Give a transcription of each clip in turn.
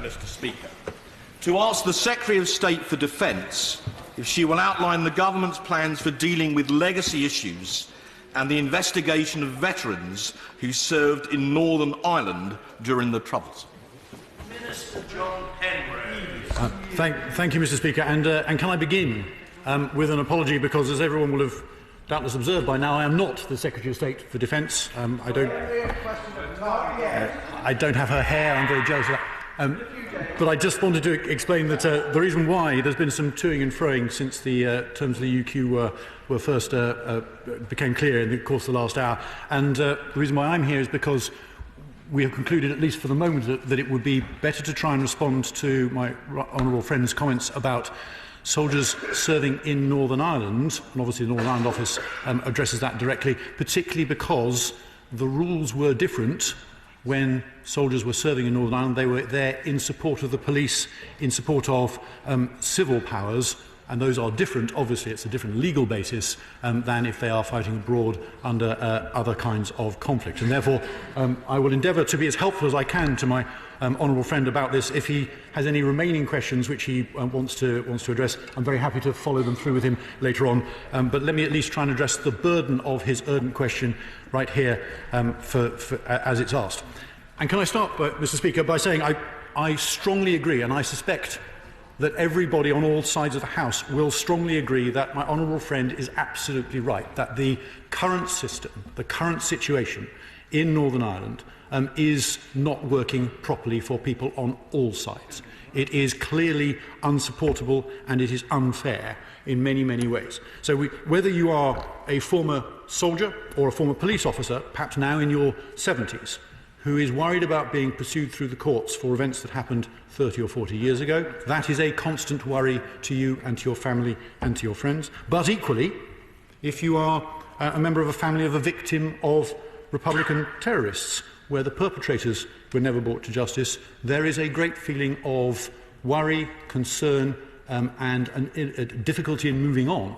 Mr. Speaker, to ask the Secretary of State for Defence if she will outline the government's plans for dealing with legacy issues and the investigation of veterans who served in Northern Ireland during the Troubles. Minister John Penrose. Thank you, Mr. Speaker. And can I begin with an apology, because, as everyone will have doubtless observed by now, I am not the Secretary of State for Defence. I don't have her hair. I'm very jealous of that. But I just wanted to explain that the reason why there's been some toing and froing since the terms of the UQ were first became clear in the course of the last hour, and the reason why I'm here is because we have concluded, at least for the moment, that it would be better to try and respond to my honourable friend's comments about soldiers serving in Northern Ireland, and obviously the Northern Ireland Office addresses that directly, particularly because the rules were different when soldiers were serving in Northern Ireland. They were there in support of the police, in support of civil powers, and those are different. Obviously, it's a different legal basis than if they are fighting abroad under other kinds of conflict. And therefore, I will endeavour to be as helpful as I can to my honourable friend about this. If he has any remaining questions which he wants to address, I'm very happy to follow them through with him later on. But let me at least try and address the burden of his urgent question right here as it's asked. And can I start, Mr. Speaker, by saying I strongly agree, and I suspect that everybody on all sides of the House will strongly agree that my honourable friend is absolutely right, that the current system, the current situation in Northern Ireland is not working properly for people on all sides. It is clearly unsupportable and it is unfair in many, many ways. So whether you are a former soldier or a former police officer, perhaps now in your 70s, who is worried about being pursued through the courts for events that happened 30 or 40 years ago, that is a constant worry to you and to your family and to your friends. But equally, if you are a member of a family of a victim of Republican terrorists, where the perpetrators were never brought to justice, there is a great feeling of worry, concern, and a difficulty in moving on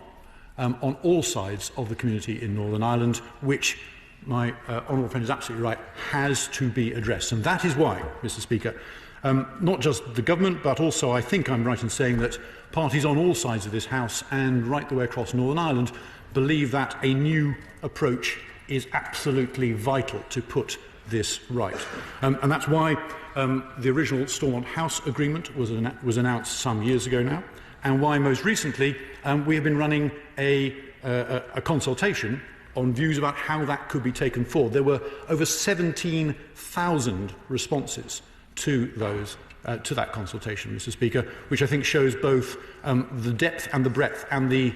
all sides of the community in Northern Ireland, which my honourable friend is absolutely right, has to be addressed. And that is why, Mr. Speaker, not just the government, but also I think I'm right in saying that parties on all sides of this House and right the way across Northern Ireland believe that a new approach is absolutely vital to put this right. And that's why the original Stormont House agreement was announced some years ago now, and why most recently we have been running a consultation on views about how that could be taken forward. There were over 17,000 responses to that consultation, Mr. Speaker, which I think shows both the depth and the breadth and the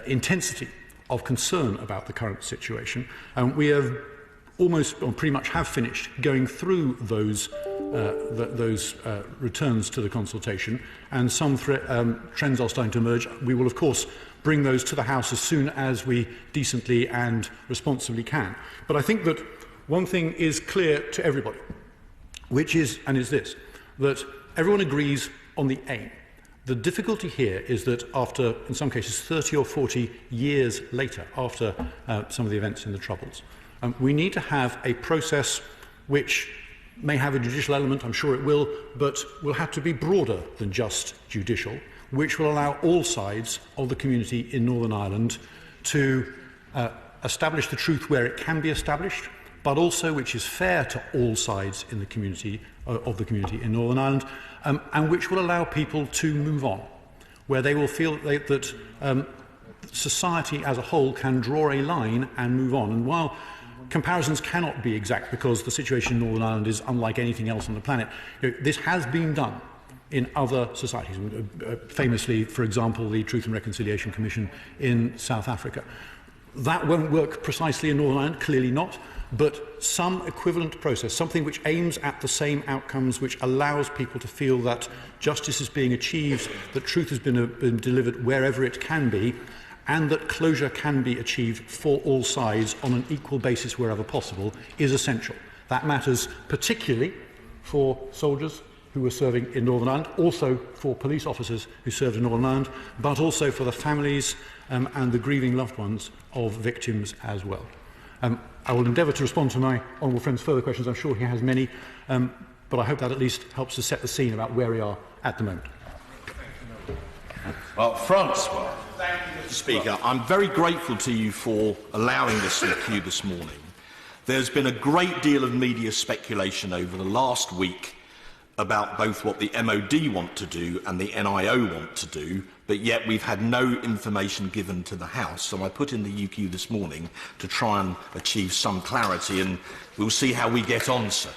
intensity of concern about the current situation. We have almost, or pretty much have finished, going through those returns to the consultation, and some trends are starting to emerge. We will, of course, bring those to the House as soon as we decently and responsibly can. But I think that one thing is clear to everybody, which is this, that everyone agrees on the aim. The difficulty here is that after, in some cases, 30 or 40 years later, after some of the events in the Troubles, we need to have a process which may have a judicial element, I'm sure it will, but will have to be broader than just judicial, which will allow all sides of the community in Northern Ireland to establish the truth where it can be established, but also which is fair to all sides in the community in Northern Ireland, and which will allow people to move on, where they will feel that society as a whole can draw a line and move on. And while comparisons cannot be exact because the situation in Northern Ireland is unlike anything else on the planet, this has been done in other societies, famously, for example, the Truth and Reconciliation Commission in South Africa. That won't work precisely in Northern Ireland, clearly not, but some equivalent process, something which aims at the same outcomes, which allows people to feel that justice is being achieved, that truth has been delivered wherever it can be, and that closure can be achieved for all sides on an equal basis wherever possible, is essential. That matters particularly for soldiers who were serving in Northern Ireland, also for police officers who served in Northern Ireland, but also for the families and the grieving loved ones of victims as well. I will endeavour to respond to my honourable friend's further questions. I'm sure he has many. but I hope that at least helps to set the scene about where we are at the moment. Well, Francois, thank you, Mr. Speaker. I'm very grateful to you for allowing this in the queue this morning. There's been a great deal of media speculation over the last week about both what the MOD want to do and the NIO want to do, but yet we've had no information given to the House. So I put in the UQ this morning to try and achieve some clarity, and we'll see how we get on, sir.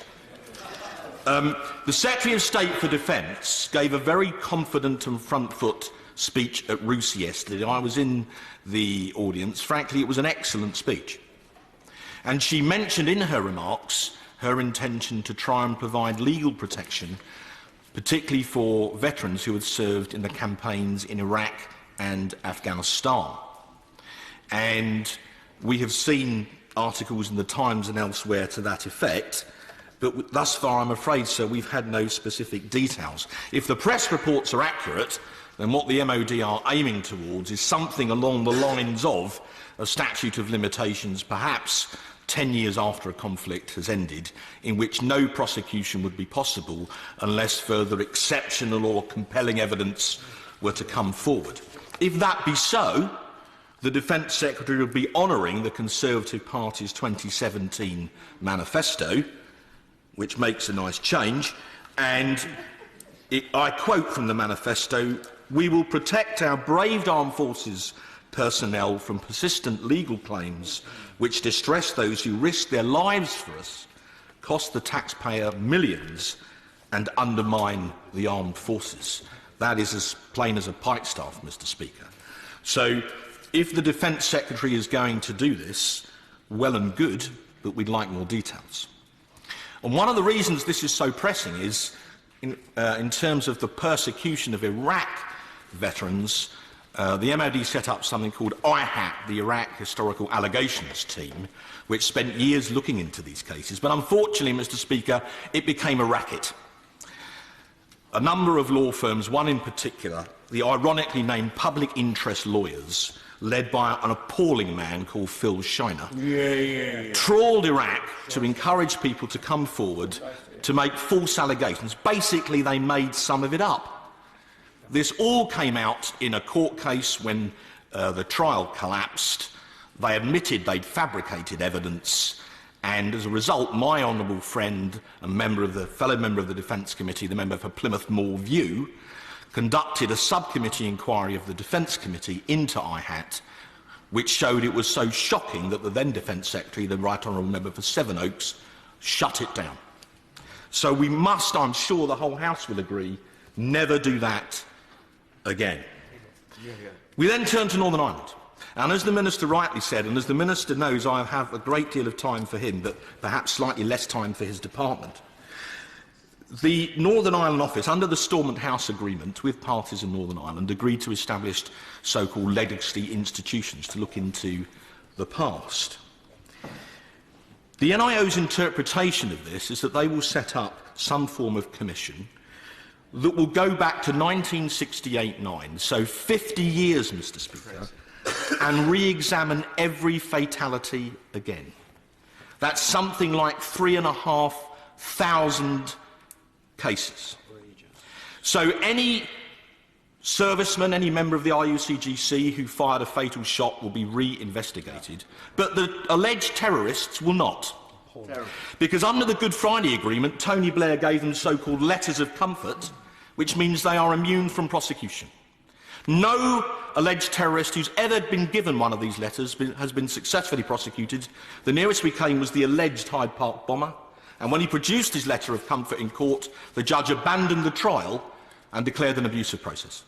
The Secretary of State for Defence gave a very confident and front-foot speech at Roost yesterday. I was in the audience. Frankly, it was an excellent speech. And she mentioned in her remarks her intention to try and provide legal protection, particularly for veterans who had served in the campaigns in Iraq and Afghanistan. And we have seen articles in the Times and elsewhere to that effect, but thus far, I'm afraid, sir, we've had no specific details. If the press reports are accurate, then what the MOD are aiming towards is something along the lines of a statute of limitations, perhaps 10 years after a conflict has ended, in which no prosecution would be possible unless further exceptional or compelling evidence were to come forward. If that be so, the Defence Secretary would be honouring the Conservative Party's 2017 manifesto, which makes a nice change, and I quote from the manifesto, "We will protect our braved armed forces personnel from persistent legal claims which distress those who risk their lives for us, cost the taxpayer millions and undermine the armed forces." That is as plain as a pikestaff, Mr. Speaker. So if the Defence Secretary is going to do this, well and good, but we'd like more details. And one of the reasons this is so pressing is in terms of the persecution of Iraq veterans. The MOD set up something called IHAT, the Iraq Historical Allegations Team, which spent years looking into these cases. But unfortunately, Mr. Speaker, it became a racket. A number of law firms, one in particular, the ironically named Public Interest Lawyers, led by an appalling man called Phil Shiner, trawled Iraq to encourage people to come forward to make false allegations. Basically, they made some of it up. This all came out in a court case when the trial collapsed. They admitted they'd fabricated evidence, and as a result, my honourable friend and fellow member of the Defence Committee, the member for Plymouth Moor View, conducted a subcommittee inquiry of the Defence Committee into IHAT, which showed it was so shocking that the then Defence Secretary, the Right Honourable Member for Sevenoaks, shut it down. So we must, I'm sure the whole House will agree, never do that again. We then turn to Northern Ireland. And as the Minister rightly said, and as the Minister knows, I have a great deal of time for him, but perhaps slightly less time for his department. The Northern Ireland Office, under the Stormont House Agreement with parties in Northern Ireland, agreed to establish so-called legacy institutions to look into the past. The NIO's interpretation of this is that they will set up some form of commission that will go back to 1968-9, so 50 years, Mr. Speaker, and re-examine every fatality again. That's something like 3,500 cases. So any serviceman, any member of the RUCGC who fired a fatal shot will be re-investigated, but the alleged terrorists will not. Because under the Good Friday Agreement, Tony Blair gave them so-called letters of comfort, which means they are immune from prosecution. No alleged terrorist who's ever been given one of these letters has been successfully prosecuted. The nearest we came was the alleged Hyde Park bomber, and when he produced his letter of comfort in court, the judge abandoned the trial and declared an abusive process.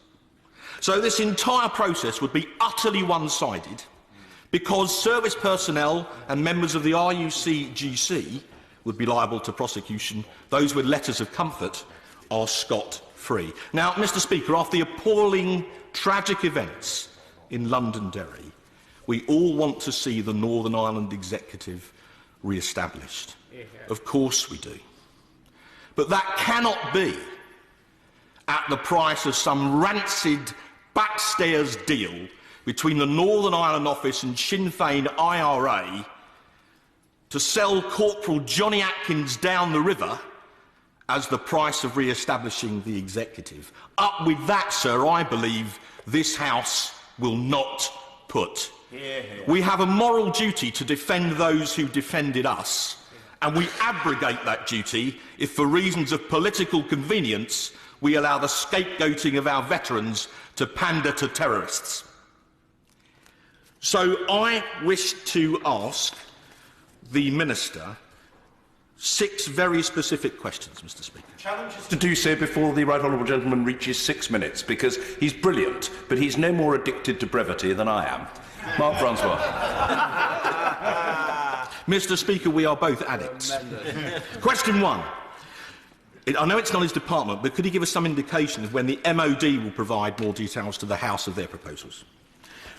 So this entire process would be utterly one-sided because service personnel and members of the RUCGC would be liable to prosecution. Those with letters of comfort are scot-free. Now, Mr. Speaker, after the appalling, tragic events in Londonderry, we all want to see the Northern Ireland Executive re-established. Of course we do. But that cannot be at the price of some rancid backstairs deal between the Northern Ireland Office and Sinn Féin IRA to sell Corporal Johnny Atkins down the river as the price of re-establishing the executive. Up with that, sir, I believe this House will not put. We have a moral duty to defend those who defended us, and we abrogate that duty if, for reasons of political convenience, we allow the scapegoating of our veterans to pander to terrorists. So I wish to ask the Minister 6 very specific questions, Mr. Speaker. Challenges to do so before the right honourable gentleman reaches 6 minutes, because he's brilliant, but he's no more addicted to brevity than I am. Mark Francois. Mr. Speaker, we are both addicts. Question 1. I know it's not his department, but could he give us some indication of when the MOD will provide more details to the House of their proposals?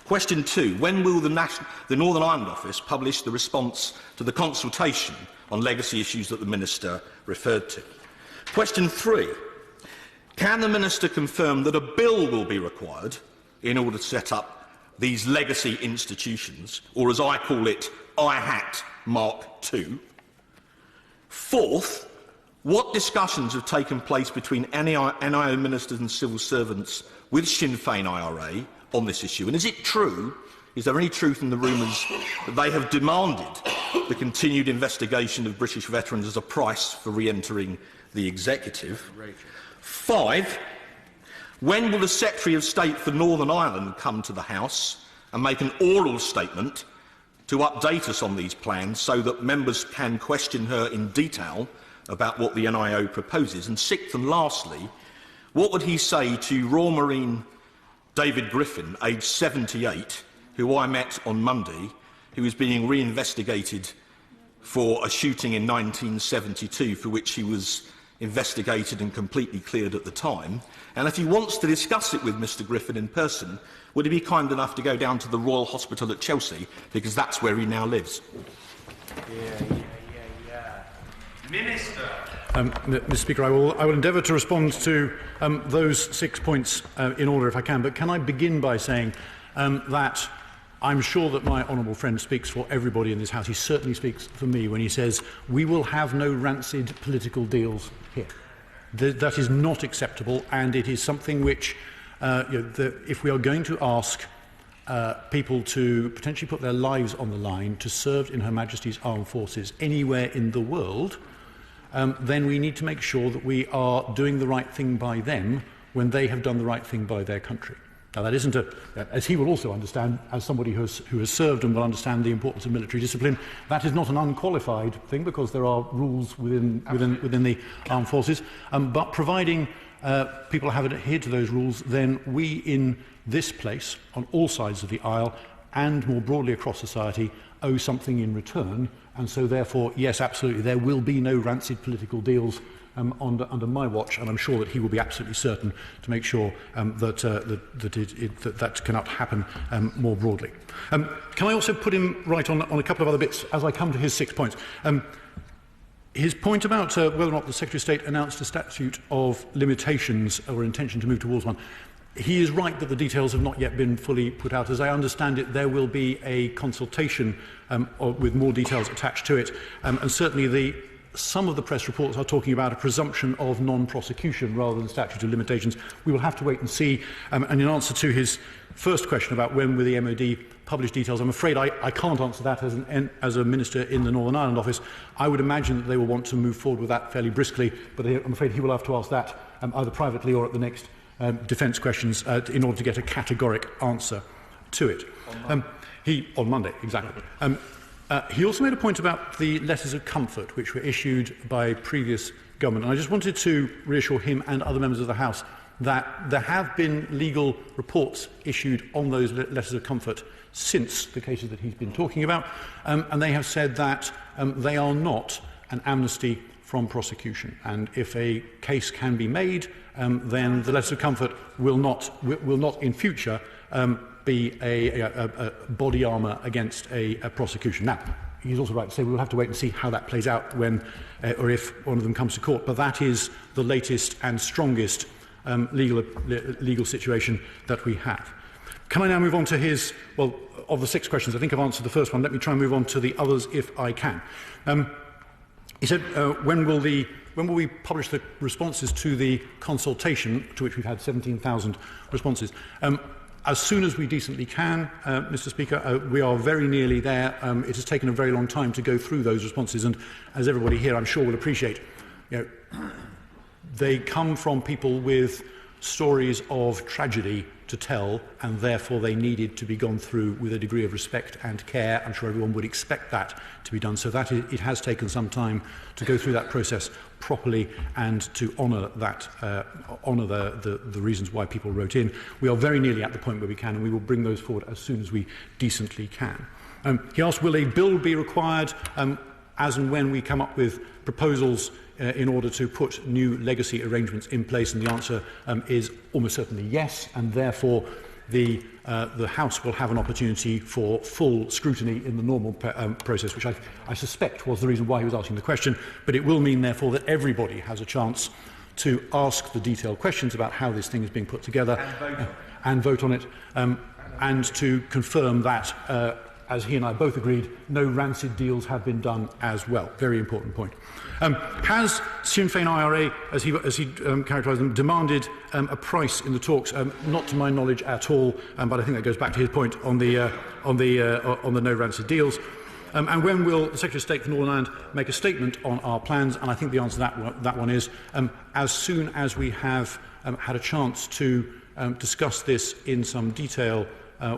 Question 2. When will the Northern Ireland Office publish the response to the consultation on legacy issues that the Minister referred to? Question 3. Can the Minister confirm that a bill will be required in order to set up these legacy institutions, or as I call it, IHAT Mark II? 4th, what discussions have taken place between NIO ministers and civil servants with Sinn Féin IRA on this issue? And is it true, is there any truth in the rumours that they have demanded the continued investigation of British veterans as a price for re-entering the executive? 5, when will the Secretary of State for Northern Ireland come to the House and make an oral statement to update us on these plans so that members can question her in detail about what the NIO proposes? And 6th and lastly, what would he say to Royal Marine David Griffin, aged 78, who I met on Monday, who is being reinvestigated for a shooting in 1972 for which he was investigated and completely cleared at the time? And if he wants to discuss it with Mr. Griffin in person, would he be kind enough to go down to the Royal Hospital at Chelsea, because that's where he now lives? Minister. Mr. Speaker, I will endeavour to respond to those 6 points in order if I can, but can I begin by saying that I'm sure that my honourable friend speaks for everybody in this House. He certainly speaks for me when he says we will have no rancid political deals here. That is not acceptable, and it is something which, if we are going to ask people to potentially put their lives on the line to serve in Her Majesty's Armed Forces anywhere in the world, then we need to make sure that we are doing the right thing by them when they have done the right thing by their country. Now, that isn't as he will also understand, as somebody who has served and will understand the importance of military discipline, that is not an unqualified thing, because there are rules within the armed forces. But providing people have adhered to those rules, then we in this place, on all sides of the aisle, and more broadly across society, owe something in return. And so, therefore, yes, absolutely, there will be no rancid political deals under my watch, and I'm sure that he will be absolutely certain to make sure that cannot happen more broadly. Can I also put him right on a couple of other bits as I come to his 6 points? His point about whether or not the Secretary of State announced a statute of limitations or intention to move towards one. He is right that the details have not yet been fully put out. As I understand it, there will be a consultation with more details attached to it, and certainly some of the press reports are talking about a presumption of non-prosecution rather than statute of limitations. We will have to wait and see. And in answer to his first question about when will the MOD publish details, I'm afraid I can't answer that as a minister in the Northern Ireland office. I would imagine that they will want to move forward with that fairly briskly, but I'm afraid he will have to ask that either privately or at the next defence questions in order to get a categoric answer to it. On Monday, exactly. He also made a point about the letters of comfort which were issued by previous government. And I just wanted to reassure him and other members of the House that there have been legal reports issued on those letters of comfort since the cases that he's been talking about, and they have said that they are not an amnesty from prosecution. And if a case can be made, then the letters of comfort will not in future be a body armour against a prosecution. Now, he's also right to say we will have to wait and see how that plays out when or if one of them comes to court, but that is the latest and strongest legal situation that we have. Can I now move on to his, well, of the 6 questions, I think I've answered the first one. Let me try and move on to the others if I can. He said, when will the when will we publish the responses to the consultation, to which we've had 17,000 responses? As soon as we decently can, Mr. Speaker. We are very nearly there. It has taken a very long time to go through those responses, and as everybody here, I'm sure, will appreciate, they come from people with stories of tragedy to tell, and therefore they needed to be gone through with a degree of respect and care. I'm sure everyone would expect that to be done. So that it has taken some time to go through that process properly and to honour that, honour the reasons why people wrote in. We are very nearly at the point where we can, and we will bring those forward as soon as we decently can. He asked, will a bill be required as and when we come up with proposals in order to put new legacy arrangements in place, and the answer is almost certainly yes, and therefore the House will have an opportunity for full scrutiny in the normal process, which I suspect was the reason why he was asking the question, but it will mean therefore that everybody has a chance to ask the detailed questions about how this thing is being put together and vote on it, and to confirm that, as he and I both agreed, no rancid deals have been done as well. Very important point. Has Sinn Féin IRA, as he characterised them, demanded a price in the talks? Not to my knowledge at all, but I think that goes back to his point on the no rancid deals. And when will the Secretary of State for Northern Ireland make a statement on our plans? And I think the answer to that one is as soon as we have had a chance to discuss this in some detail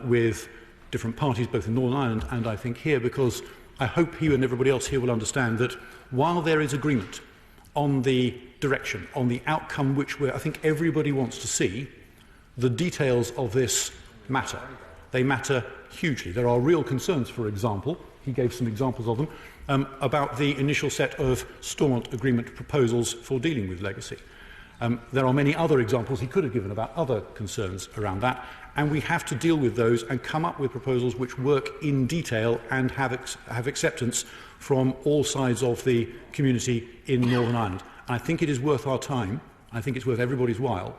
with different parties, both in Northern Ireland and I think here, because I hope you and everybody else here will understand that while there is agreement on the direction, on the outcome which I think everybody wants to see, the details of this matter. They matter hugely. There are real concerns, for example, he gave some examples of them, about the initial set of Stormont Agreement proposals for dealing with legacy. There are many other examples he could have given about other concerns around that, and we have to deal with those and come up with proposals which work in detail and have acceptance from all sides of the community in Northern Ireland. And I think it is worth our time, I think it's worth everybody's while,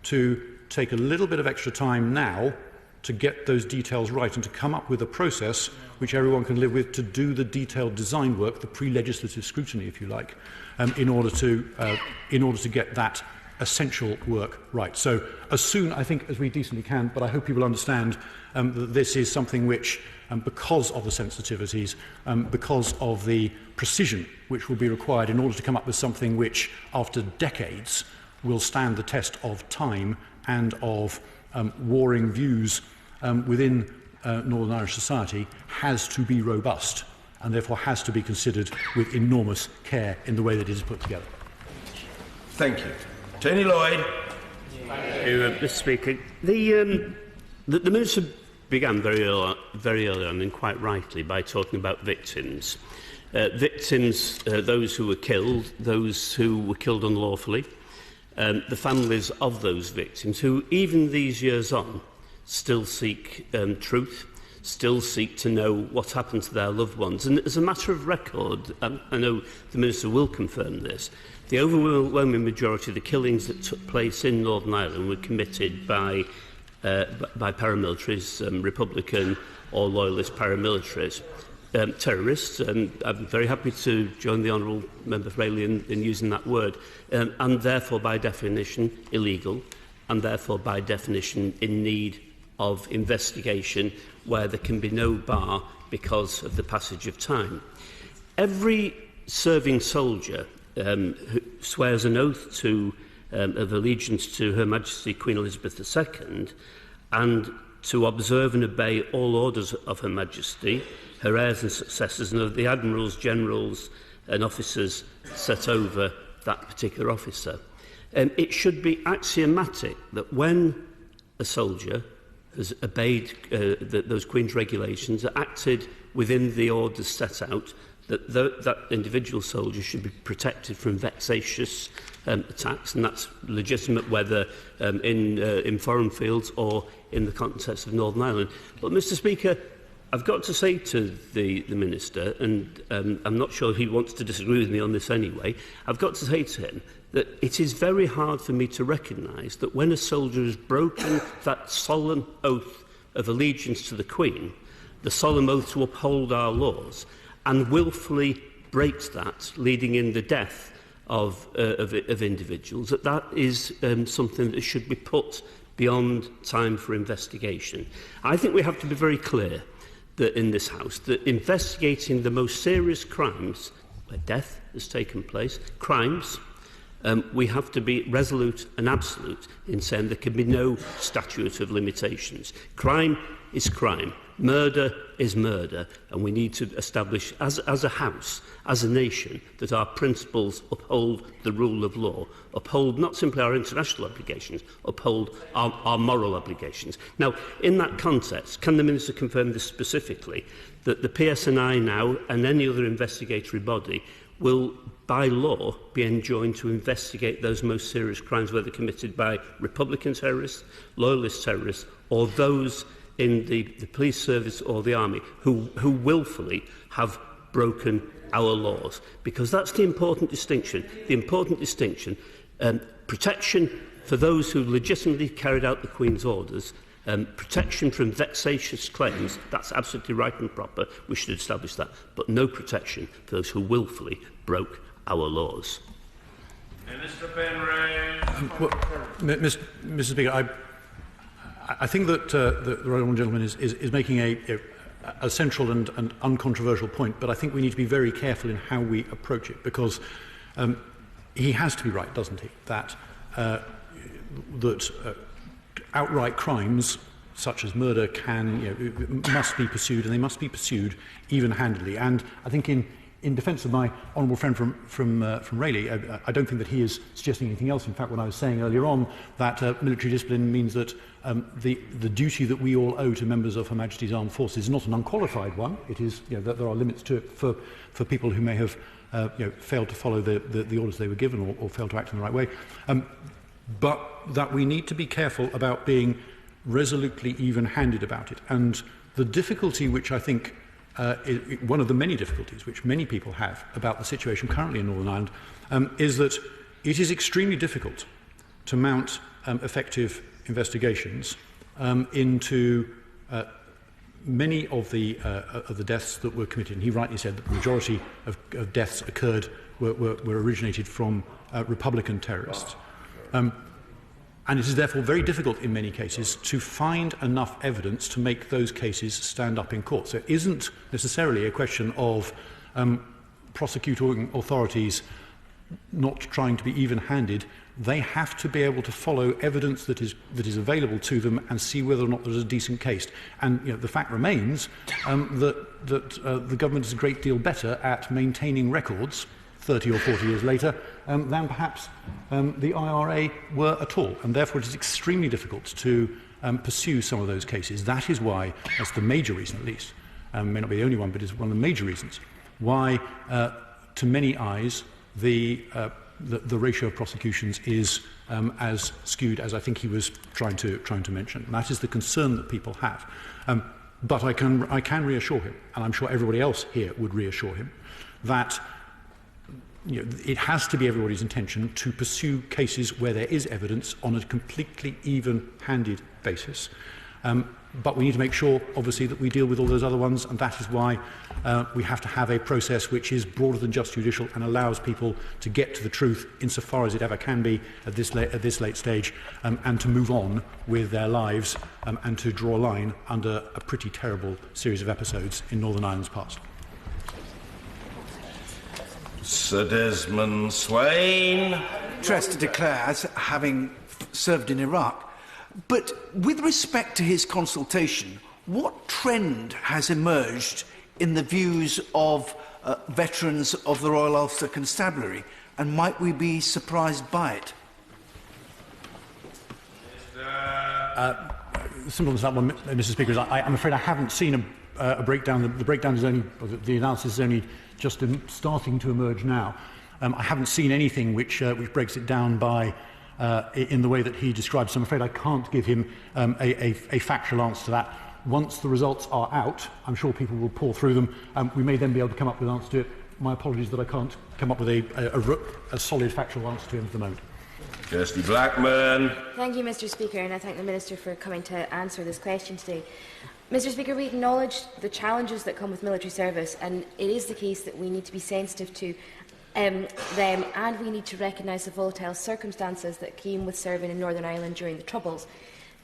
to take a little bit of extra time now to get those details right and to come up with a process which everyone can live with, to do the detailed design work, the pre-legislative scrutiny, if you like, in order to get that essential work right. So as soon, I think, as we decently can, but I hope people understand that this is something which, because of the sensitivities, because of the precision which will be required in order to come up with something which, after decades, will stand the test of time and of warring views within Northern Irish society, has to be robust and therefore has to be considered with enormous care in the way that it is put together. Thank you. Tony Lloyd. Mr. Speaker, the Minister began very early on, and quite rightly, by talking about victims. Victims, those who were killed unlawfully, the families of those victims who, even these years on, still seek truth, still seek to know what happened to their loved ones. And as a matter of record, I know the Minister will confirm this, the overwhelming majority of the killings that took place in Northern Ireland were committed by paramilitaries, Republican or Loyalist paramilitaries. Terrorists, and I'm very happy to join the Honourable Member Fraley in using that word, and therefore by definition illegal, and therefore by definition in need of investigation where there can be no bar because of the passage of time. Every serving soldier who swears an oath of allegiance to Her Majesty Queen Elizabeth II and to observe and obey all orders of Her Majesty, her heirs and successors, and of the admirals, generals and officers set over that particular officer. It should be axiomatic that when a soldier has obeyed those Queen's regulations, acted within the orders set out, that individual soldier should be protected from vexatious attacks, and that's legitimate whether in foreign fields or in the context of Northern Ireland. But, Mr. Speaker, I've got to say to the Minister, and I'm not sure he wants to disagree with me on this anyway, I've got to say to him that it is very hard for me to recognise that when a soldier has broken that solemn oath of allegiance to the Queen, the solemn oath to uphold our laws, and wilfully breaks that, leading in the death of individuals, that is something that should be put beyond time for investigation. I think we have to be very clear that in this House that investigating the most serious crimes where death has taken place, crimes, we have to be resolute and absolute in saying there can be no statute of limitations. Crime is crime. Murder is murder, and we need to establish, as a House, as a nation, that our principles uphold the rule of law, uphold not simply our international obligations, uphold our moral obligations. Now, in that context, can the Minister confirm this specifically, that the PSNI now and any other investigatory body will, by law, be enjoined to investigate those most serious crimes, whether committed by Republican terrorists, loyalist terrorists, or those in the police service or the army who willfully have broken our laws? Because that's the important distinction. The important distinction, protection for those who legitimately carried out the Queen's orders, protection from vexatious claims, that's absolutely right and proper, we should establish that, but no protection for those who willfully broke our laws. Minister Penrose. Mr. Speaker, I think that the right honourable gentleman is making a central and uncontroversial point, but I think we need to be very careful in how we approach it, because he has to be right, doesn't he, that outright crimes such as murder must be pursued, and they must be pursued even-handedly. And I think in defence of my honourable friend from Rayleigh, I don't think that he is suggesting anything else. In fact, when I was saying earlier on that military discipline means that the duty that we all owe to members of Her Majesty's Armed Forces is not an unqualified one. It is, that there are limits to it for people who may have failed to follow the orders they were given or failed to act in the right way. But that we need to be careful about being resolutely even-handed about it. And the difficulty which I think one of the many difficulties which many people have about the situation currently in Northern Ireland is that it is extremely difficult to mount effective investigations into many of the deaths that were committed. And he rightly said that the majority of deaths occurred were originated from Republican terrorists. And it is therefore very difficult in many cases to find enough evidence to make those cases stand up in court. So it isn't necessarily a question of prosecuting authorities not trying to be even-handed. They have to be able to follow evidence that is available to them and see whether or not there's a decent case. And the fact remains that the government is a great deal better at maintaining records 30 or 40 years later than perhaps the IRA were at all. And therefore it is extremely difficult to pursue some of those cases. That is why, that's the major reason at least, may not be the only one, but it's one of the major reasons why, to many eyes, the ratio of prosecutions is as skewed as I think he was trying to mention. And that is the concern that people have. But I can reassure him, and I'm sure everybody else here would reassure him, that it has to be everybody's intention to pursue cases where there is evidence on a completely even-handed basis. But we need to make sure, obviously, that we deal with all those other ones, and that is why we have to have a process which is broader than just judicial and allows people to get to the truth insofar as it ever can be at this late stage, and to move on with their lives and to draw a line under a pretty terrible series of episodes in Northern Ireland's past. Sir Desmond Swain. Interest to declare as having served in Iraq. But with respect to his consultation, what trend has emerged in the views of veterans of the Royal Ulster Constabulary, and might we be surprised by it? Simple as that one, Mr. Speaker, is I'm afraid I haven't seen a breakdown. The breakdown is only, the analysis is only just starting to emerge now. I haven't seen anything which breaks it down by in the way that he describes. So I'm afraid I can't give him a factual answer to that. Once the results are out, I'm sure people will pour through them. We may then be able to come up with an answer to it. My apologies that I can't come up with a solid factual answer to him at the moment. Kirsty Blackman. Thank you, Mr. Speaker, and I thank the Minister for coming to answer this question today. Mr. Speaker, we acknowledge the challenges that come with military service, and it is the case that we need to be sensitive to them, and we need to recognise the volatile circumstances that came with serving in Northern Ireland during the Troubles.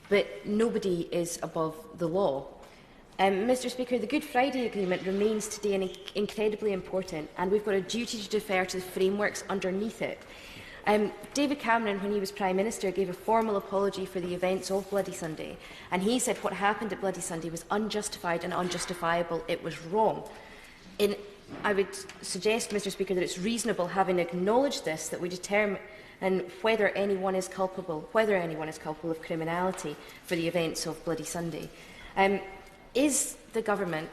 But nobody is above the law. Mr Speaker, the Good Friday Agreement remains today incredibly important, and we've got a duty to defer to the frameworks underneath it. David Cameron, when he was Prime Minister, gave a formal apology for the events of Bloody Sunday, and he said what happened at Bloody Sunday was unjustified and unjustifiable. It was wrong. I would suggest, Mr Speaker, that it's reasonable, having acknowledged this, that we determine whether anyone is culpable of criminality for the events of Bloody Sunday. Is the government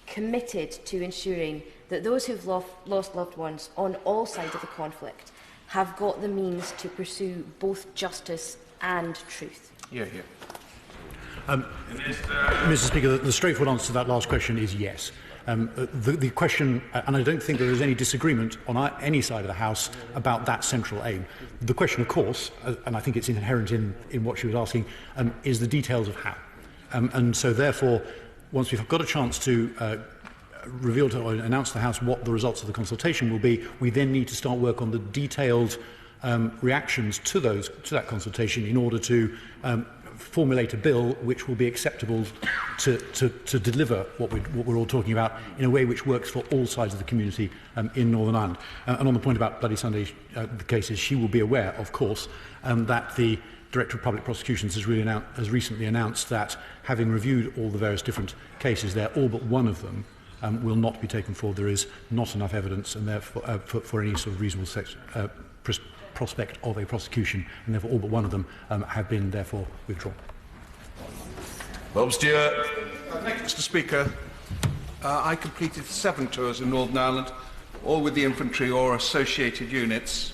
committed to ensuring that those who have lost loved ones on all sides of the conflict have got the means to pursue both justice and truth? Yeah, yeah. Mr Speaker, the straightforward answer to that last question is yes. The question, and I don't think there is any disagreement on any side of the House about that central aim. The question, of course, and I think it's inherent in what she was asking, is the details of how. And so, therefore, once we've got a chance to reveal to or announce to the House what the results of the consultation will be, we then need to start work on the detailed reactions to that consultation in order to formulate a bill which will be acceptable to deliver what we're all talking about in a way which works for all sides of the community in Northern Ireland. And on the point about Bloody Sunday cases, she will be aware, of course, that the Director of Public Prosecutions has recently announced that, having reviewed all the various different cases there, all but one of them will not be taken forward. There is not enough evidence, and therefore for any sort of reasonable prospect of a prosecution, and therefore all but one of them have been therefore withdrawn. Bob Stewart. Thank you, Mr Speaker. I completed 7 tours in Northern Ireland, all with the infantry or associated units.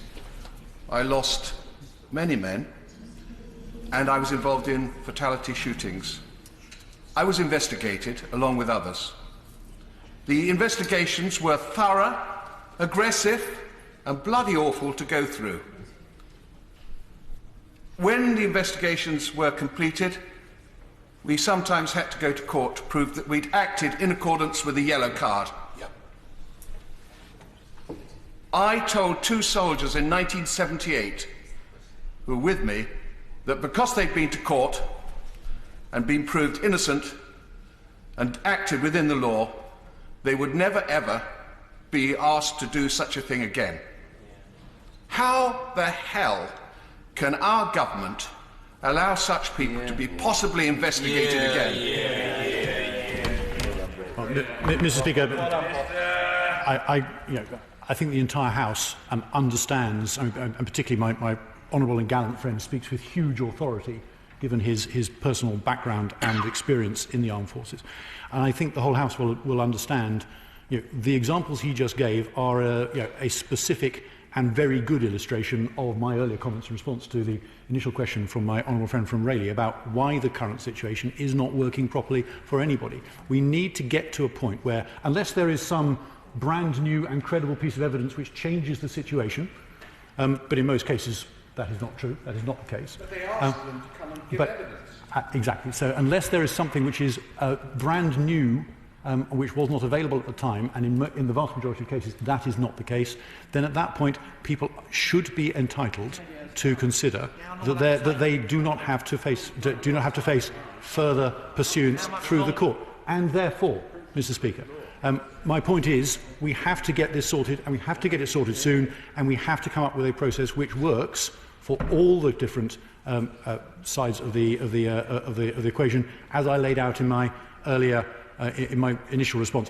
I lost many men, and I was involved in fatality shootings. I was investigated, along with others. The investigations were thorough, aggressive, and bloody awful to go through. When the investigations were completed, we sometimes had to go to court to prove that we'd acted in accordance with the yellow card. Yep. I told 2 soldiers in 1978 who were with me that because they'd been to court and been proved innocent and acted within the law, they would never ever be asked to do such a thing again. How the hell can our government allow such people to be possibly investigated again? Well, Mr Speaker, I think the entire House understands, and particularly my honourable and gallant friend speaks with huge authority, given his personal background and experience in the armed forces. And I think the whole House will understand the examples he just gave are a specific and very good illustration of my earlier comments in response to the initial question from my honourable friend from Rayleigh about why the current situation is not working properly for anybody. We need to get to a point where, unless there is some brand new and credible piece of evidence which changes the situation, but in most cases that is not true, that is not the case. But they asked them to come and give evidence. Exactly. So unless there is something which is brand new, which was not available at the time, and in the vast majority of cases that is not the case, then at that point people should be entitled to consider that they do not have to face further pursuance through the court. And therefore, Mr Speaker, my point is we have to get this sorted, and we have to get it sorted soon, and we have to come up with a process which works for all the different sides of the equation, as I laid out in my earlier in my initial response.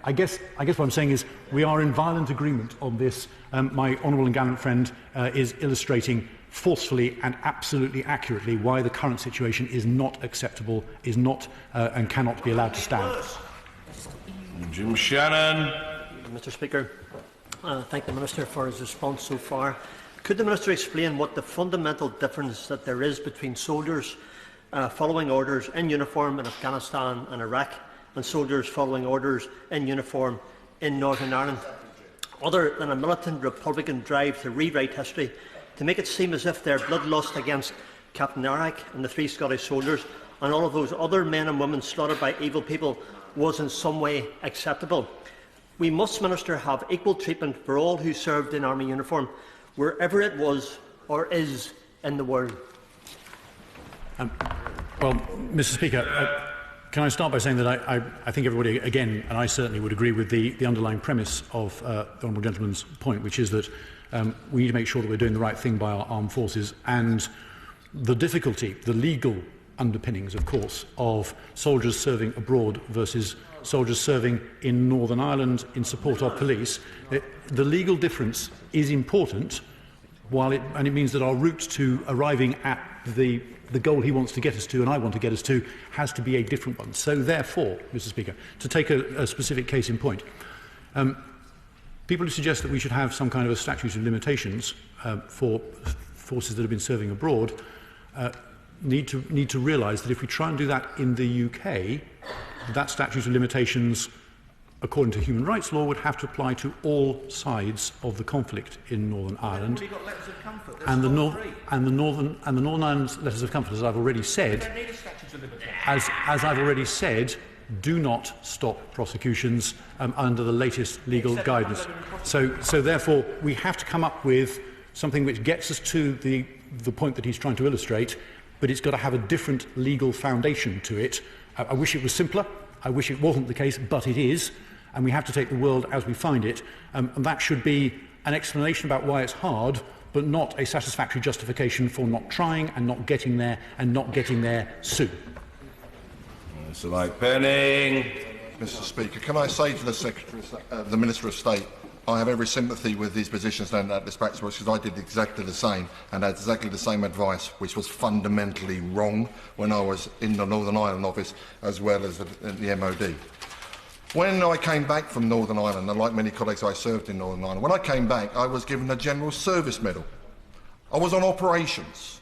I guess what I'm saying is we are in violent agreement on this. My honourable and gallant friend is illustrating forcefully and absolutely accurately why the current situation is not acceptable, is not and cannot be allowed to stand. Jim Shannon. Mr Speaker, thank the Minister for his response so far. Could the Minister explain what the fundamental difference that there is between soldiers following orders in uniform in Afghanistan and Iraq and soldiers following orders in uniform in Northern Ireland, other than a militant Republican drive to rewrite history, to make it seem as if their bloodlust against Captain Arak and the 3 Scottish soldiers and all of those other men and women slaughtered by evil people was in some way acceptable? We must, Minister, have equal treatment for all who served in army uniform, wherever it was or is in the world. Well, Mr. Speaker, can I start by saying that I think everybody, again, and I certainly would agree with the underlying premise of the Honourable Gentleman's point, which is that we need to make sure that we're doing the right thing by our armed forces, and the difficulty, the legal underpinnings, of course, of soldiers serving abroad versus soldiers serving in Northern Ireland in support of police. The legal difference is important, and it means that our route to arriving at the goal he wants to get us to, and I want to get us to, has to be a different one. So therefore, Mr. Speaker, to take a specific case in point, people who suggest that we should have some kind of a statute of limitations for forces that have been serving abroad need to realise that if we try and do that in the UK, that statute of limitations, according to human rights law, would have to apply to all sides of the conflict in Northern Ireland. And the Northern Ireland letters of comfort, as I've already said, do not stop prosecutions under the latest legal guidance. So therefore, we have to come up with something which gets us to the point that he's trying to illustrate, but it's got to have a different legal foundation to it. I wish it was simpler. I wish it wasn't the case, but it is. And we have to take the world as we find it. And that should be an explanation about why it's hard, but not a satisfactory justification for not trying and not getting there, and not getting there soon. Mr. Lyke-Penning. Mr. Speaker, can I say to the Minister of State, I have every sympathy with his position standing at dispatch because I did exactly the same and had exactly the same advice, which was fundamentally wrong when I was in the Northern Ireland office as well as the MOD. When I came back from Northern Ireland, and like many colleagues I served in Northern Ireland, when I came back I was given a General Service Medal. I was on operations.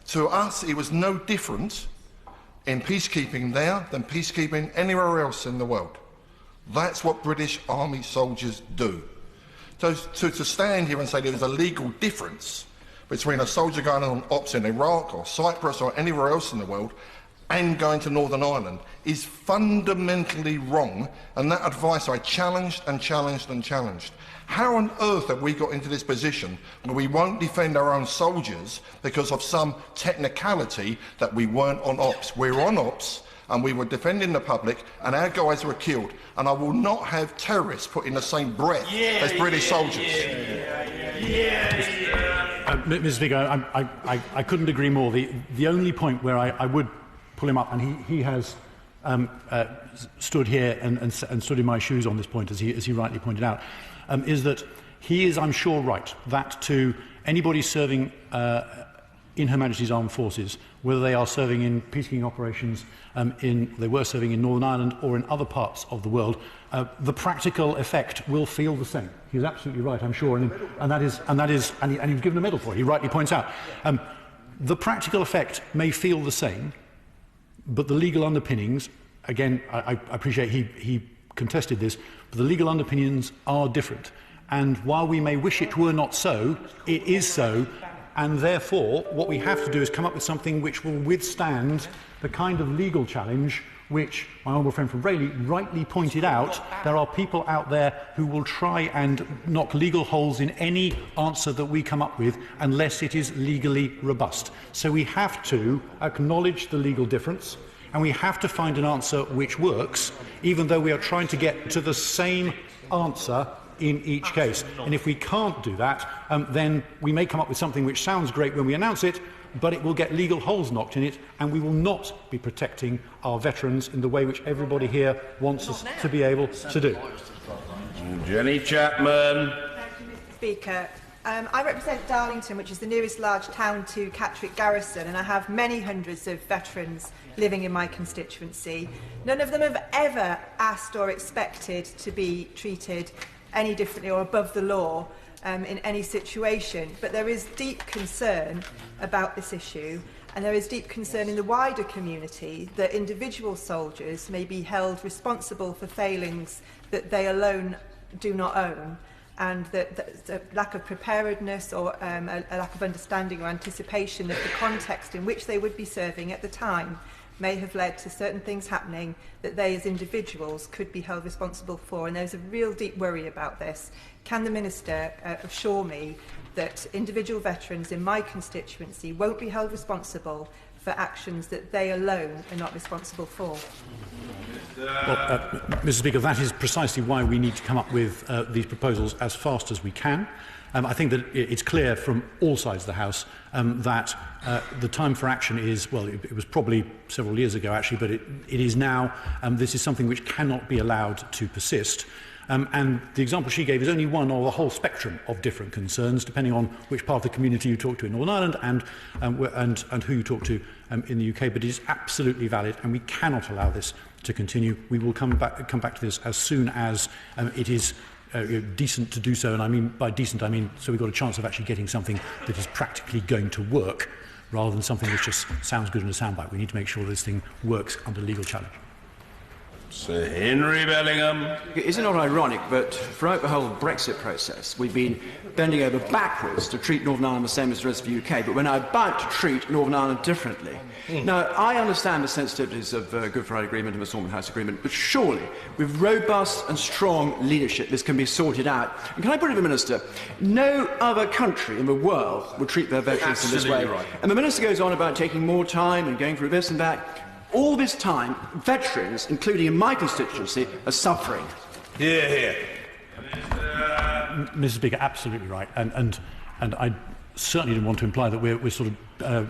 To us it was no different in peacekeeping there than peacekeeping anywhere else in the world. That's what British Army soldiers do. So to stand here and say there's a legal difference between a soldier going on ops in Iraq or Cyprus or anywhere else in the world and going to Northern Ireland is fundamentally wrong, and that advice I challenged and challenged and challenged. How on earth have we got into this position where we won't defend our own soldiers because of some technicality that we weren't on ops? We're on ops, and we were defending the public, and our guys were killed. And I will not have terrorists put in the same breath as British soldiers. Mr. Speaker, I couldn't agree more. The only point where I would pull him up, and he has stood here and stood in my shoes on this point, as he rightly pointed out, is that he is, I'm sure, right that to anybody serving in Her Majesty's Armed Forces, whether they are serving in peacekeeping operations, they were serving in Northern Ireland or in other parts of the world, the practical effect will feel the same. He's absolutely right, I'm sure, and you've given a medal for it. He rightly points out the practical effect may feel the same, but the legal underpinnings, again, I appreciate he contested this, but the legal underpinnings are different. And while we may wish it were not so, it is so. And therefore, what we have to do is come up with something which will withstand the kind of legal challenge which my honourable friend from Rayleigh rightly pointed out. There are people out there who will try and knock legal holes in any answer that we come up with unless it is legally robust. So we have to acknowledge the legal difference, and we have to find an answer which works, even though we are trying to get to the same answer in each case. And if we can't do that, then we may come up with something which sounds great when we announce it, but it will get legal holes knocked in it, and we will not be protecting our veterans in the way which everybody here wants us to be able to do. Jenny Chapman. Thank you, Mr. Speaker. I represent Darlington, which is the nearest large town to Catterick Garrison, and I have many hundreds of veterans living in my constituency. None of them have ever asked or expected to be treated any differently or above the law in any situation, but there is deep concern about this issue, and there is deep concern in the wider community that individual soldiers may be held responsible for failings that they alone do not own, and that the lack of preparedness or a lack of understanding or anticipation of the context in which they would be serving at the time may have led to certain things happening that they as individuals could be held responsible for. And there's a real deep worry about this. Can the Minister assure me that individual veterans in my constituency won't be held responsible for actions that they alone are not responsible for? Well, Mr. Speaker, that is precisely why we need to come up with these proposals as fast as we can. I think that it's clear from all sides of the House that the time for action is, well, it was probably several years ago actually, but it is now. This is something which cannot be allowed to persist. And the example she gave is only one of a whole spectrum of different concerns, depending on which part of the community you talk to in Northern Ireland and who you talk to in the UK. But it is absolutely valid, and we cannot allow this to continue. We will come back to this as soon as it is decent to do so. And I mean by decent, I mean so we've got a chance of actually getting something that is practically going to work, rather than something which just sounds good in a soundbite. We need to make sure this thing works under legal challenge. Sir Henry Bellingham. Is it not ironic that throughout the whole Brexit process we've been bending over backwards to treat Northern Ireland the same as the rest of the UK, but we're now about to treat Northern Ireland differently? Now, I understand the sensitivities of the Good Friday Agreement and the Stormont House Agreement, but surely, with robust and strong leadership, this can be sorted out. And can I put it to the Minister, no other country in the world would treat their veterans in this way. Right. And the Minister goes on about taking more time and going through this and that. All this time, veterans, including in my constituency, are suffering. Hear, hear. Mr. Speaker, absolutely right. And I certainly didn't want to imply that we're sort of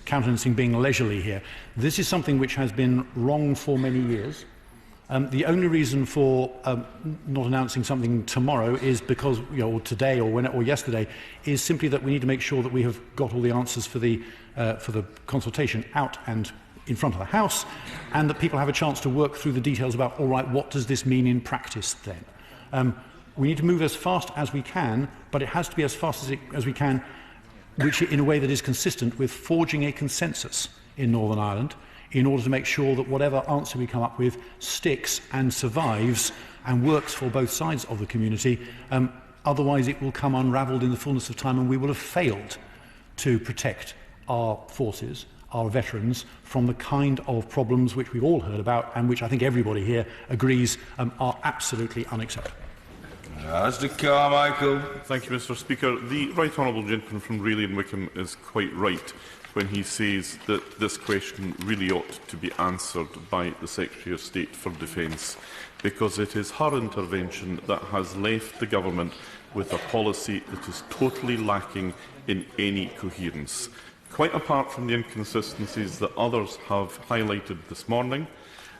countenancing being leisurely here. This is something which has been wrong for many years. The only reason for not announcing something tomorrow is because, or today, or yesterday, is simply that we need to make sure that we have got all the answers for the consultation out and in front of the House, and that people have a chance to work through the details about, all right, what does this mean in practice then? We need to move as fast as we can, but it has to be as fast as we can, which in a way that is consistent with forging a consensus in Northern Ireland, in order to make sure that whatever answer we come up with sticks and survives and works for both sides of the community. Otherwise it will come unravelled in the fullness of time, and we will have failed to protect our forces, our veterans, from the kind of problems which we've all heard about and which I think everybody here agrees are absolutely unacceptable. Mr. Carmichael. Thank you, Mr. Speaker. The Right Honourable Gentleman from Rayleigh and Wickham is quite right when he says that this question really ought to be answered by the Secretary of State for Defence, because it is her intervention that has left the government with a policy that is totally lacking in any coherence. Quite apart from the inconsistencies that others have highlighted this morning,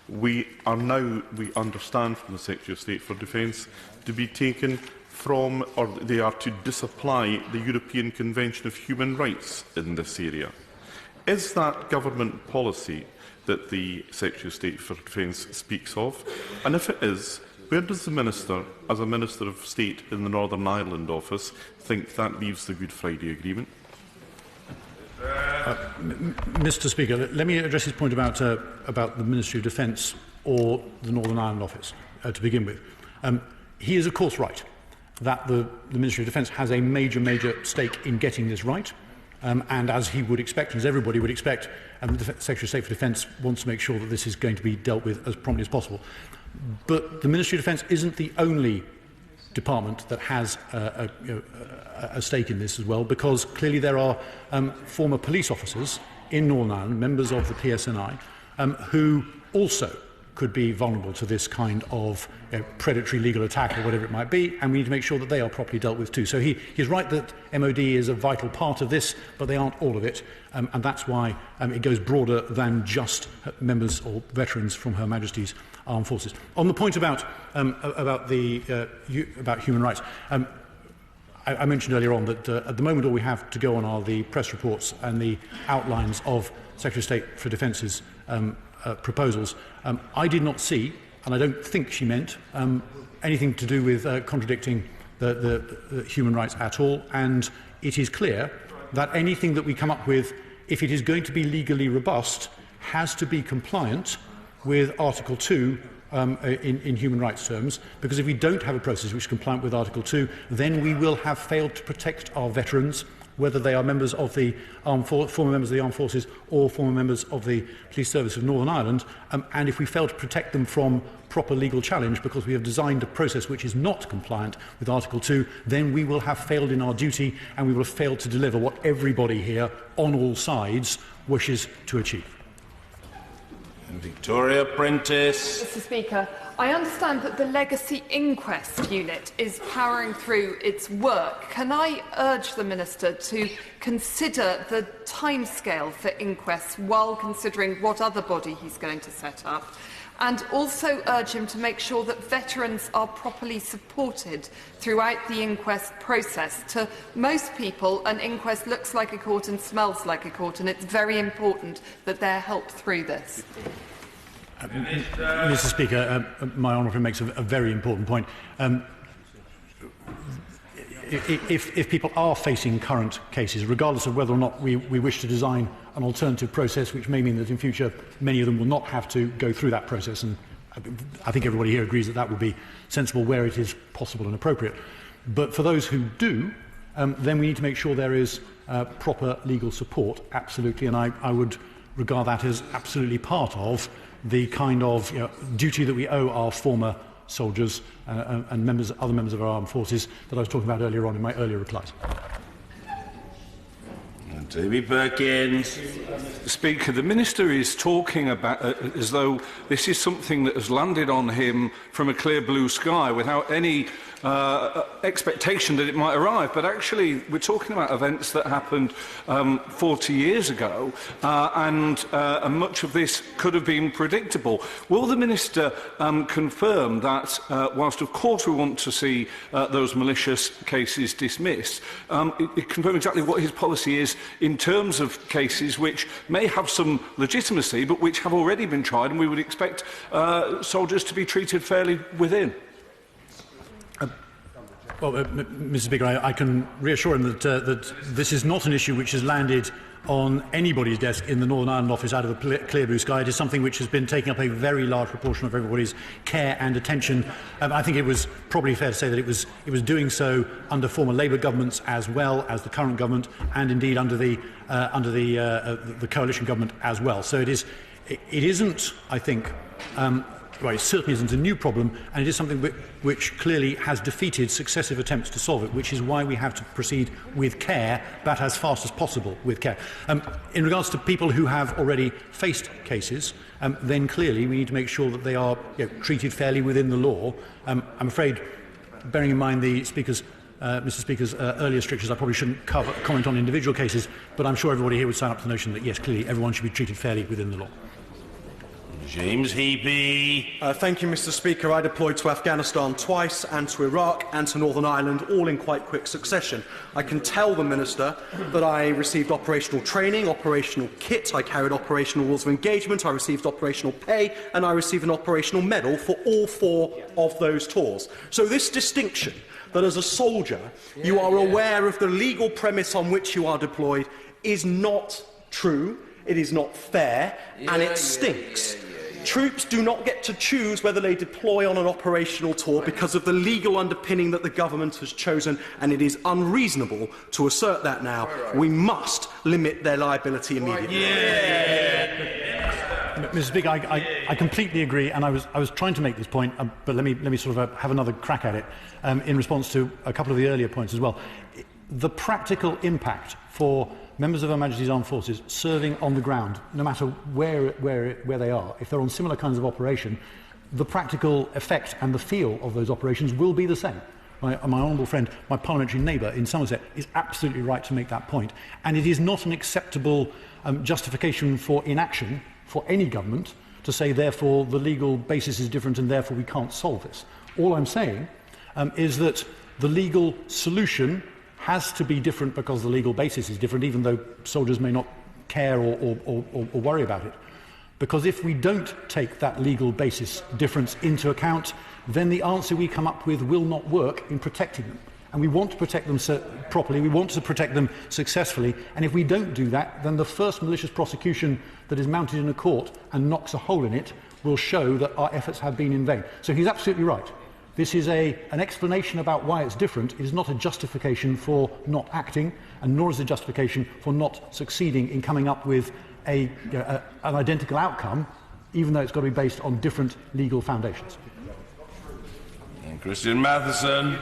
we understand from the Secretary of State for Defence to be taken from, or they are to disapply the European Convention of Human Rights in this area. Is that government policy that the Secretary of State for Defence speaks of? And if it is, where does the Minister, as a Minister of State in the Northern Ireland office, think that leaves the Good Friday Agreement? Mr. Speaker, let me address his point about the Ministry of Defence or the Northern Ireland office to begin with. He is, of course, right that the Ministry of Defence has a major stake in getting this right. And as he would expect, and as everybody would expect, the Secretary of State for Defence wants to make sure that this is going to be dealt with as promptly as possible. But the Ministry of Defence isn't the only department that has a stake in this as well, because clearly there are former police officers in Northern Ireland, members of the PSNI, who also could be vulnerable to this kind of predatory legal attack or whatever it might be, and we need to make sure that they are properly dealt with too. So he's right that MOD is a vital part of this, but they aren't all of it, and that's why it goes broader than just members or veterans from Her Majesty's Armed Forces. On the point about human rights, I mentioned earlier on that at the moment all we have to go on are the press reports and the outlines of Secretary of State for Defence's proposals. I did not see, and I don't think she meant, anything to do with contradicting the human rights at all, and it is clear that anything that we come up with, if it is going to be legally robust, has to be compliant with Article 2 in human rights terms, because if we don't have a process which is compliant with Article 2, then we will have failed to protect our veterans whether they are members of the former members of the armed forces or former members of the police service of Northern Ireland, and if we fail to protect them from proper legal challenge because we have designed a process which is not compliant with Article 2, then we will have failed in our duty and we will have failed to deliver what everybody here on all sides wishes to achieve. Victoria Prentice. Mr. Speaker, I understand that the Legacy Inquest Unit is powering through its work. Can I urge the Minister to consider the timescale for inquests while considering what other body he's going to set up? And also urge him to make sure that veterans are properly supported throughout the inquest process. To most people, an inquest looks like a court and smells like a court, and it's very important that they're helped through this. Mr. Speaker, my honourable friend makes a very important point. If people are facing current cases, regardless of whether or not we wish to design an alternative process, which may mean that in future many of them will not have to go through that process, and I think everybody here agrees that that would be sensible where it is possible and appropriate. But for those who do, then we need to make sure there is proper legal support, absolutely, and I would regard that as absolutely part of the kind of duty that we owe our former soldiers and other members of our armed forces that I was talking about earlier on in my earlier replies. Toby Perkins. Speaker, the Minister is talking about as though this is something that has landed on him from a clear blue sky without any expectation that it might arrive. But actually, we're talking about events that happened 40 years ago, and much of this could have been predictable. Will the Minister confirm that, whilst of course we want to see those malicious cases dismissed, confirm exactly what his policy is in terms of cases which may have some legitimacy but which have already been tried and we would expect soldiers to be treated fairly within? Well, Mr. Speaker, I can reassure him that this is not an issue which has landed on anybody's desk in the Northern Ireland office out of the clear blue sky. It is something which has been taking up a very large proportion of everybody's care and attention. I think it was probably fair to say that it was doing so under former Labour governments as well as the current government, and indeed under the coalition government as well. So it isn't, I think. Well, it certainly isn't a new problem, and it is something which clearly has defeated successive attempts to solve it, which is why we have to proceed with care, but as fast as possible with care. In regards to people who have already faced cases, then clearly we need to make sure that they are treated fairly within the law. I'm afraid, bearing in mind the Speaker's Mr. Speaker's earlier strictures, I probably shouldn't comment on individual cases, but I'm sure everybody here would sign up to the notion that, yes, clearly everyone should be treated fairly within the law. James Heapy. Thank you, Mr. Speaker. I deployed to Afghanistan twice, and to Iraq, and to Northern Ireland, all in quite quick succession. I can tell the Minister that I received operational training, operational kit, I carried operational rules of engagement, I received operational pay, and I received an operational medal for all 4 of those tours. So this distinction, that as a soldier you are aware of the legal premise on which you are deployed, is not true, it is not fair, and it stinks. Troops do not get to choose whether they deploy on an operational tour because of the legal underpinning that the government has chosen, and it is unreasonable to assert that now. We must limit their liability immediately. Mr. Speaker, I completely agree, and I was trying to make this point, but let me sort of have another crack at it in response to a couple of the earlier points as well. The practical impact for members of Her Majesty's Armed Forces serving on the ground, no matter where they are, if they're on similar kinds of operation, the practical effect and the feel of those operations will be the same. My honourable friend, my parliamentary neighbour in Somerset, is absolutely right to make that point. And it is not an acceptable justification for inaction for any government to say, therefore, the legal basis is different and therefore we can't solve this. All I'm saying is that the legal solution has to be different because the legal basis is different, even though soldiers may not care or worry about it. Because if we don't take that legal basis difference into account, then the answer we come up with will not work in protecting them. And we want to protect them properly, we want to protect them successfully, and if we don't do that, then the first malicious prosecution that is mounted in a court and knocks a hole in it will show that our efforts have been in vain. So he's absolutely right. This is an explanation about why it's different. It is not a justification for not acting, and nor is it a justification for not succeeding in coming up with an identical outcome, even though it's got to be based on different legal foundations. And Christian Matheson.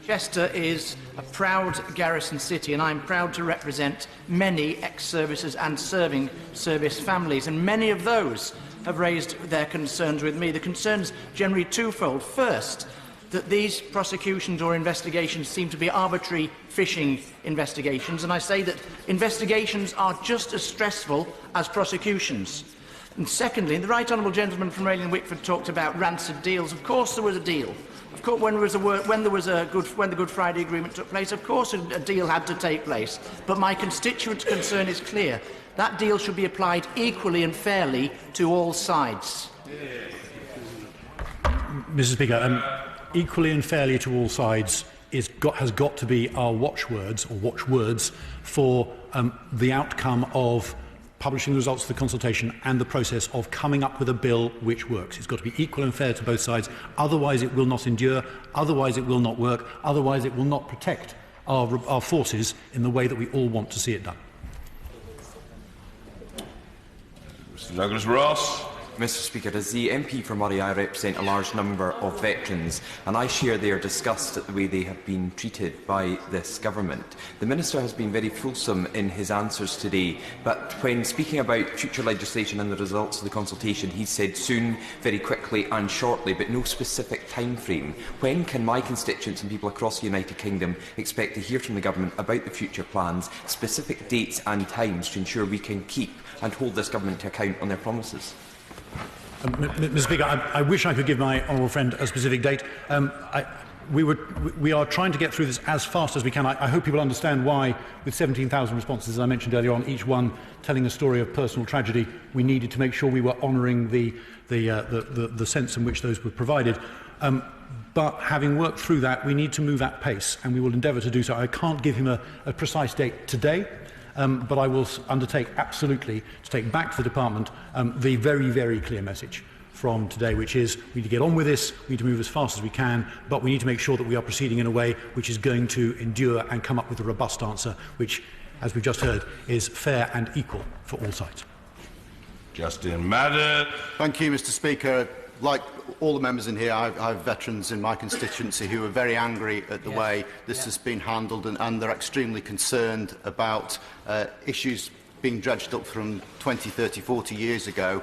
Chester is a proud garrison city, and I'm proud to represent many ex-services and serving service families, and many of those have raised their concerns with me. The concerns generally twofold. First, that these prosecutions or investigations seem to be arbitrary fishing investigations, and I say that investigations are just as stressful as prosecutions. And secondly, the right honourable gentleman from Rayleigh and Wickford talked about rancid deals. Of course there was a deal. Of course, when the Good Friday Agreement took place, of course a deal had to take place. But my constituents' concern is clear. That deal should be applied equally and fairly to all sides. Mr. Speaker, equally and fairly to all sides has got to be our watchwords for the outcome of publishing the results of the consultation and the process of coming up with a bill which works. It's got to be equal and fair to both sides, otherwise it will not endure, otherwise it will not work, otherwise it will not protect our forces in the way that we all want to see it done. Mr. Douglas Ross. Mr. Speaker, as the MP for Murray, I represent a large number of veterans, and I share their disgust at the way they have been treated by this government. The Minister has been very fulsome in his answers today, but when speaking about future legislation and the results of the consultation, he said soon, very quickly and shortly, but no specific time frame. When can my constituents and people across the United Kingdom expect to hear from the government about the future plans, specific dates and times to ensure we can keep and hold this government to account on their promises? Mr. Speaker, I wish I could give my honourable friend a specific date. We are trying to get through this as fast as we can. I hope people understand why, with 17,000 responses, as I mentioned earlier on, each one telling a story of personal tragedy, we needed to make sure we were honouring the sense in which those were provided. But having worked through that, we need to move at pace, and we will endeavour to do so. I can't give him a precise date today. But I will undertake absolutely to take back to the department the very, very clear message from today, which is we need to get on with this, we need to move as fast as we can, but we need to make sure that we are proceeding in a way which is going to endure and come up with a robust answer, which, as we've just heard, is fair and equal for all sides. Justin Madden. Thank you, Mr. Speaker. Like all the members in here, I have veterans in my constituency who are very angry at the way this has been handled, and they're extremely concerned about issues being dredged up from 20, 30, 40 years ago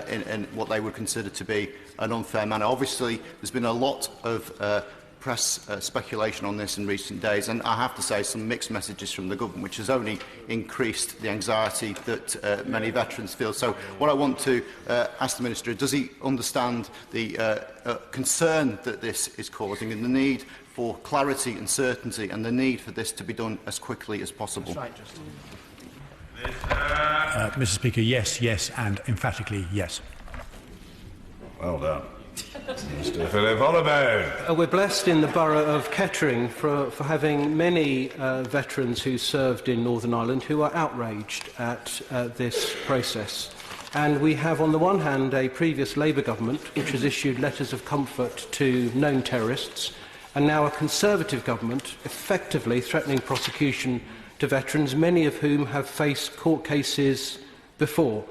in what they would consider to be an unfair manner. Obviously, there's been a lot of press speculation on this in recent days, and I have to say some mixed messages from the government, which has only increased the anxiety that many veterans feel. So what I want to ask the Minister, does he understand the concern that this is causing and the need for clarity and certainty and the need for this to be done as quickly as possible? Right, Mr. Speaker, yes, yes, and emphatically yes. Well done. Mr. Philip Holloway. We're blessed in the borough of Kettering for having many veterans who served in Northern Ireland who are outraged at this process. And we have, on the one hand, a previous Labour government which has issued letters of comfort to known terrorists, and now a Conservative government effectively threatening prosecution to veterans, many of whom have faced court cases before.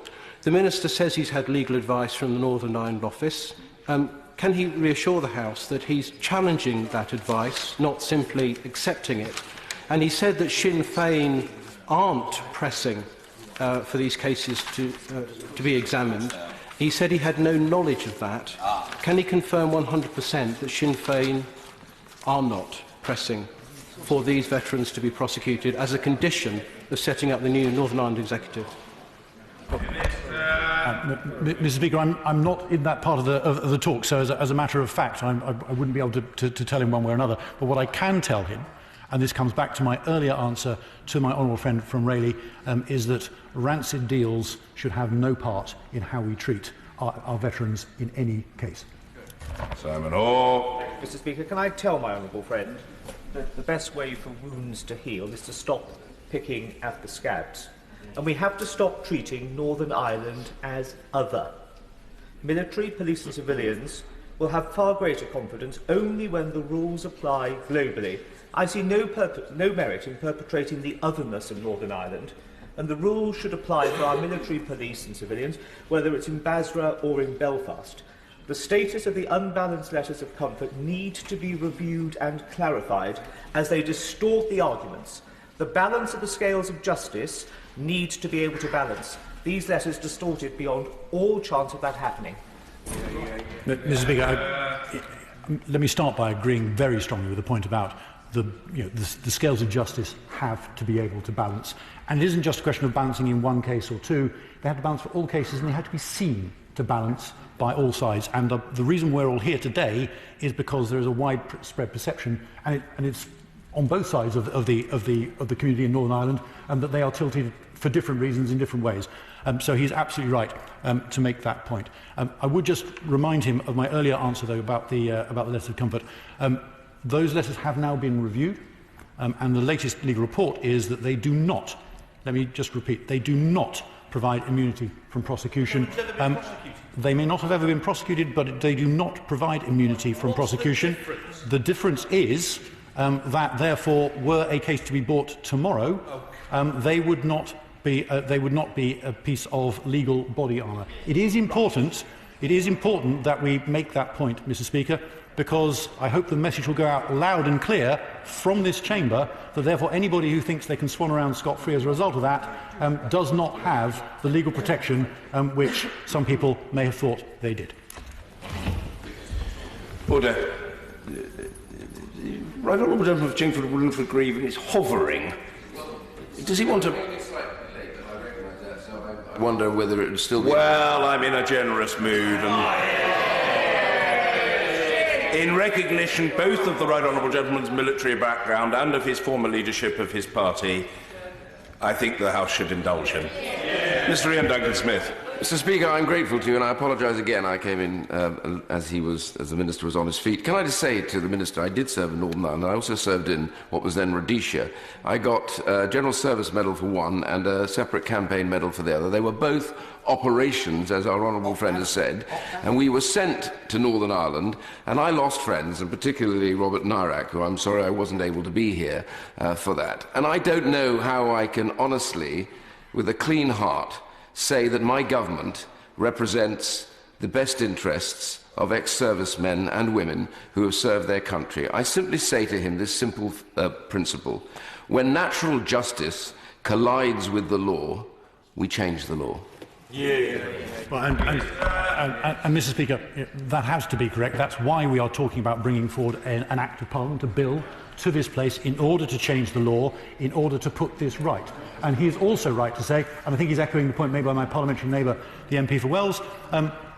The Minister says he's had legal advice from the Northern Ireland office. Can he reassure the House that he's challenging that advice, not simply accepting it? And he said that Sinn Féin aren't pressing for these cases to be examined. He said he had no knowledge of that. Can he confirm 100% that Sinn Féin are not pressing for these veterans to be prosecuted as a condition of setting up the new Northern Ireland Executive? Mr. Speaker, I'm not in that part of the talk, so as a matter of fact, I wouldn't be able to tell him one way or another. But what I can tell him, and this comes back to my earlier answer to my honourable friend from Rayleigh, is that rancid deals should have no part in how we treat our veterans in any case. Simon Hall. Mr. Speaker, can I tell my honourable friend that the best way for wounds to heal is to stop picking at the scabs? And we have to stop treating Northern Ireland as other. Military, police and civilians will have far greater confidence only when the rules apply globally. I see no merit in perpetrating the otherness of Northern Ireland, and the rules should apply for our military, police and civilians, whether it's in Basra or in Belfast. The status of the unbalanced letters of comfort need to be reviewed and clarified as they distort the arguments. The balance of the scales of justice needs to be able to balance. These letters distort it beyond all chance of that happening. Mr. Speaker, let me start by agreeing very strongly with the point about the scales of justice have to be able to balance. And it isn't just a question of balancing in one case or two. They have to balance for all cases, and they have to be seen to balance by all sides. And the reason we're all here today is because there is a widespread perception, and it's on both sides of the community in Northern Ireland, and that they are tilted for different reasons in different ways. So he's absolutely right to make that point. I would just remind him of my earlier answer, though, about the letters of comfort. Those letters have now been reviewed, and the latest legal report is that they do not, let me just repeat, they do not provide immunity from prosecution. They may not have ever been prosecuted, but they do not provide immunity from prosecution. The difference is that, therefore, were a case to be brought tomorrow, they would not be a piece of legal body armour. It is important that we make that point, Mr. Speaker, because I hope the message will go out loud and clear from this chamber that, therefore, anybody who thinks they can swan around scot-free as a result of that does not have the legal protection which some people may have thought they did. Order. Right Honourable Gentleman for Chingford Woodford Grieve is hovering. Does he want to... I wonder whether it would still be... Well, I'm in a generous mood, and in recognition both of the Right Honourable Gentleman's military background and of his former leadership of his party, I think the House should indulge him. Mr. Ian Duncan-Smith. Mr. Speaker, I'm grateful to you, and I apologise again. I came in as the Minister was on his feet. Can I just say to the Minister, I did serve in Northern Ireland. I also served in what was then Rhodesia. I got a General Service Medal for one and a separate campaign medal for the other. They were both operations, as our honourable friend has said, and we were sent to Northern Ireland, and I lost friends, and particularly Robert Nairac, who I'm sorry I wasn't able to be here for that. And I don't know how I can honestly, with a clean heart, say that my government represents the best interests of ex-servicemen and women who have served their country. I simply say to him this simple principle. When natural justice collides with the law, we change the law. Yeah. Well, and Mr. Speaker, that has to be correct. That's why we are talking about bringing forward an Act of Parliament, a bill, to this place in order to change the law, in order to put this right. And he is also right to say, and I think he's echoing the point made by my parliamentary neighbour, the MP for Wells,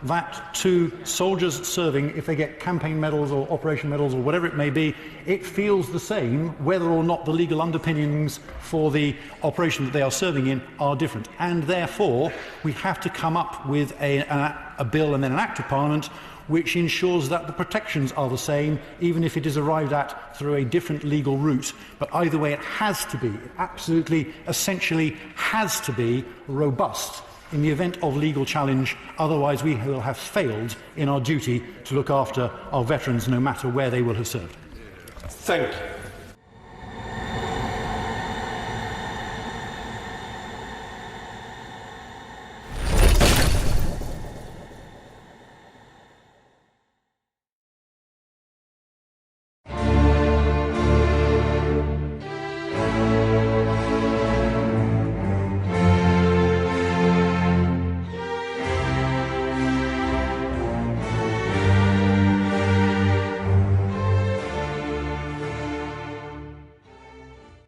that to soldiers serving, if they get campaign medals or operation medals or whatever it may be, it feels the same whether or not the legal underpinnings for the operation that they are serving in are different. And therefore, we have to come up with a bill and then an Act of Parliament which ensures that the protections are the same, even if it is arrived at through a different legal route. But either way, it has to be, absolutely, essentially has to be robust in the event of legal challenge. Otherwise, we will have failed in our duty to look after our veterans, no matter where they will have served. Thank you.